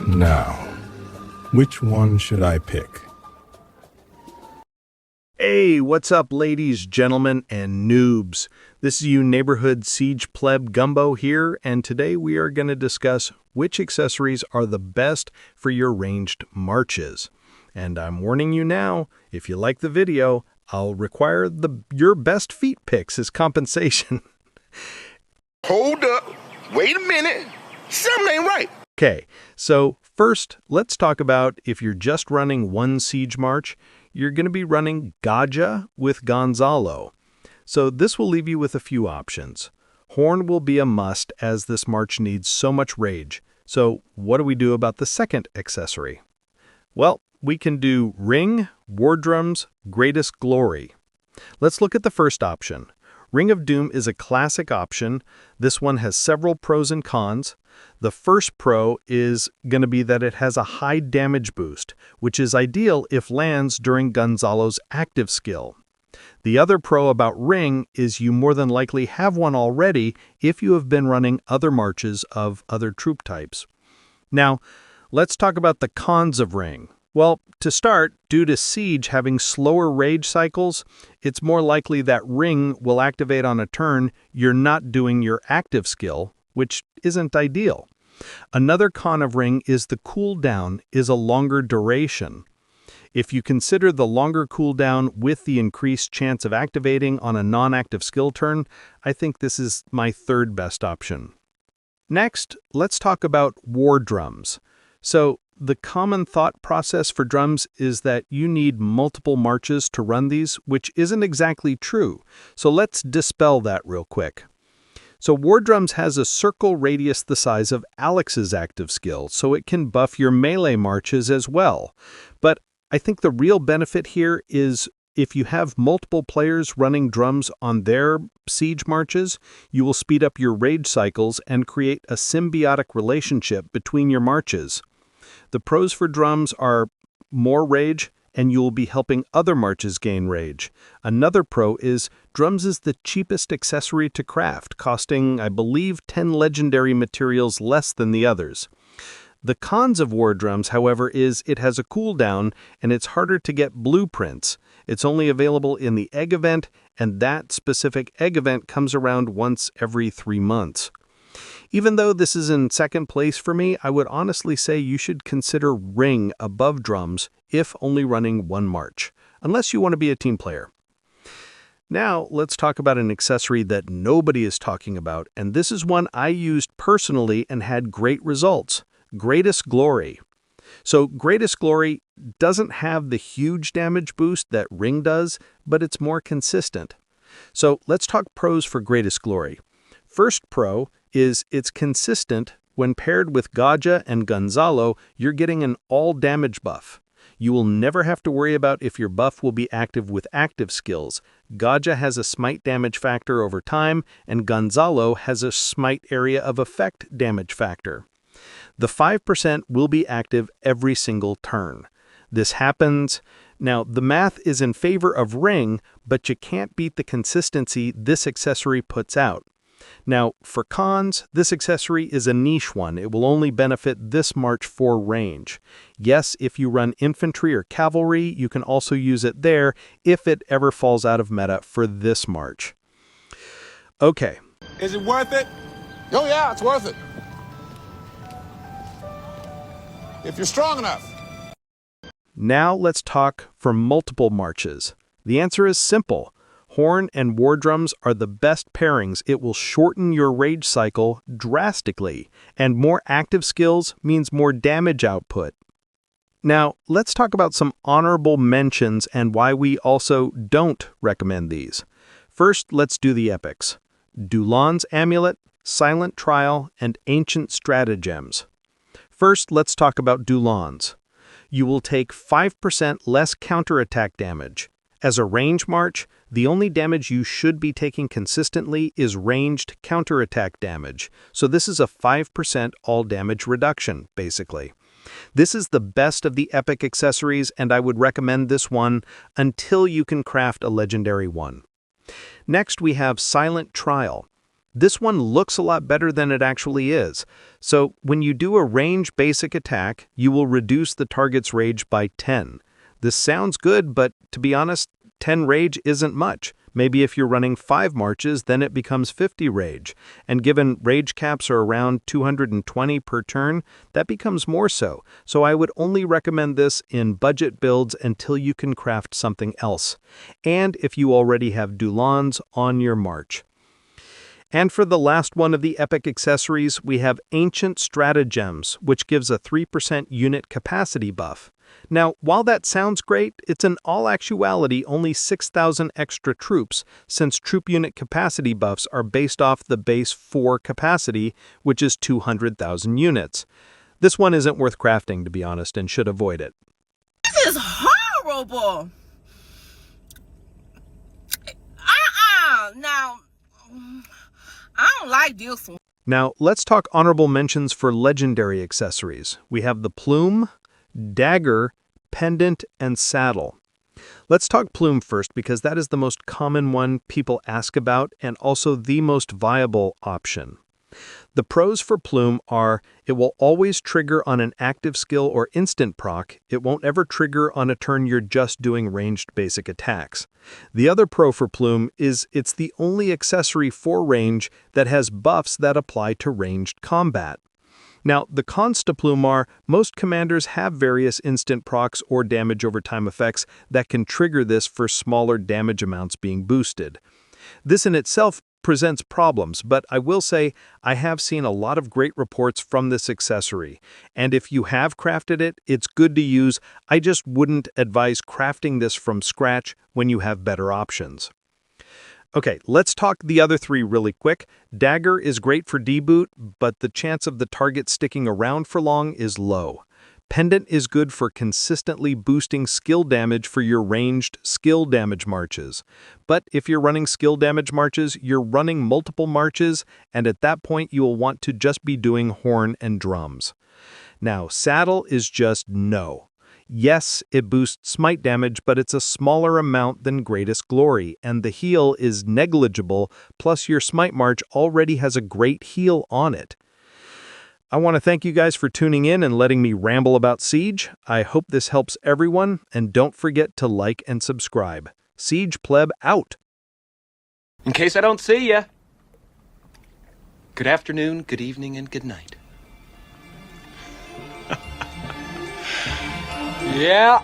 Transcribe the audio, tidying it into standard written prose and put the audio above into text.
Now, which one should I pick? Hey, what's up, ladies, gentlemen, and noobs? This is you neighborhood siege pleb gumbo here, and today we are going to discuss which accessories are the best for your ranged marches. And I'm warning you now, if you like the video, I'll require your best feet picks as compensation. Hold up. Wait a minute. Something ain't right. Okay, so first, let's talk about if you're just running one siege march, you're going to be running Gaja with Gonzalo. So this will leave you with a few options. Horn will be a must as this march needs so much rage. So what do we do about the second accessory? Well, we can do Ring, War Drums, Greatest Glory. Let's look at the first option. Ring of Doom is a classic option. This one has several pros and cons. The first pro is going to be that it has a high damage boost, which is ideal if lands during Gonzalo's active skill. The other pro about Ring is you more than likely have one already if you have been running other marches of other troop types. Now, let's talk about the cons of Ring. Well, to start, due to Siege having slower rage cycles, it's more likely that Ring will activate on a turn you're not doing your active skill, which isn't ideal. Another con of Ring is the cooldown is a longer duration. If you consider the longer cooldown with the increased chance of activating on a non-active skill turn, I think this is my third best option. Next, let's talk about War Drums. So, the common thought process for drums is that you need multiple marches to run these, which isn't exactly true. So let's dispel that real quick. So War Drums has a circle radius the size of Alex's active skill, so it can buff your melee marches as well. But I think the real benefit here is if you have multiple players running drums on their siege marches, you will speed up your rage cycles and create a symbiotic relationship between your marches. The pros for drums are more rage, and you will be helping other marches gain rage. Another pro is drums is the cheapest accessory to craft, costing, I believe, 10 legendary materials less than the others. The cons of War Drums, however, is it has a cooldown, and it's harder to get blueprints. It's only available in the egg event, and that specific egg event comes around once every 3 months. Even though this is in second place for me, I would honestly say you should consider Ring above drums if only running one march, unless you want to be a team player. Now, let's talk about an accessory that nobody is talking about, and this is one I used personally and had great results: Greatest Glory. So, Greatest Glory doesn't have the huge damage boost that Ring does, but it's more consistent. So, let's talk pros for Greatest Glory. First pro is it's consistent. When paired with Gaja and Gonzalo, you're getting an all-damage buff. You will never have to worry about if your buff will be active with active skills. Gaja has a smite damage factor over time, and Gonzalo has a smite area of effect damage factor. The 5% will be active every single turn. This happens. Now, the math is in favor of Ring, but you can't beat the consistency this accessory puts out. Now, for cons, this accessory is a niche one. It will only benefit this march for range. Yes, if you run infantry or cavalry, you can also use it there if it ever falls out of meta for this march. Okay. Is it worth it? Oh, yeah, it's worth it. If you're strong enough. Now let's talk for multiple marches. The answer is simple. Horn and War Drums are the best pairings. It will shorten your rage cycle drastically, and more active skills means more damage output. Now, let's talk about some honorable mentions and why we also don't recommend these. First, let's do the epics. Dulan's Amulet, Silent Trial, and Ancient Stratagems. First, let's talk about Dulan's. You will take 5% less counterattack damage. As a range march, the only damage you should be taking consistently is ranged counterattack damage, so this is a 5% all damage reduction, basically. This is the best of the epic accessories, and I would recommend this one until you can craft a legendary one. Next, we have Silent Trial. This one looks a lot better than it actually is. So when you do a range basic attack, you will reduce the target's rage by 10. This sounds good, but to be honest, 10 rage isn't much. Maybe if you're running 5 marches, then it becomes 50 rage. And given rage caps are around 220 per turn, that becomes more so. So I would only recommend this in budget builds until you can craft something else. And if you already have Dulons on your march. And for the last one of the epic accessories, we have Ancient Stratagems, which gives a 3% unit capacity buff. Now, while that sounds great, it's in all actuality only 6,000 extra troops, since troop unit capacity buffs are based off the base 4 capacity, which is 200,000 units. This one isn't worth crafting, to be honest, and should avoid it. This is horrible. Now, I don't like this one. Now, let's talk honorable mentions for legendary accessories. We have the plume, dagger, pendant, and saddle. Let's talk plume first because that is the most common one people ask about and also the most viable option. The pros for plume are it will always trigger on an active skill or instant proc. It won't ever trigger on a turn you're just doing ranged basic attacks. The other pro for plume is it's the only accessory for range that has buffs that apply to ranged combat. Now, the cons to plume are most commanders have various instant procs or damage over time effects that can trigger this for smaller damage amounts being boosted. This in itself presents problems, but I will say I have seen a lot of great reports from this accessory, and if you have crafted it, it's good to use. I just wouldn't advise crafting this from scratch when you have better options. Okay, let's talk the other 3 really quick. Dagger is great for deboot, but the chance of the target sticking around for long is low. Pendant is good for consistently boosting skill damage for your ranged skill damage marches. But if you're running skill damage marches, you're running multiple marches, and at that point you will want to just be doing horn and drums. Now, saddle is just no. Yes, it boosts smite damage, but it's a smaller amount than Greatest Glory, and the heal is negligible, plus your smite march already has a great heal on it. I want to thank you guys for tuning in and letting me ramble about Siege. I hope this helps everyone, and don't forget to like and subscribe. Siege Pleb out! In case I don't see ya, good afternoon, good evening, and good night. Yeah.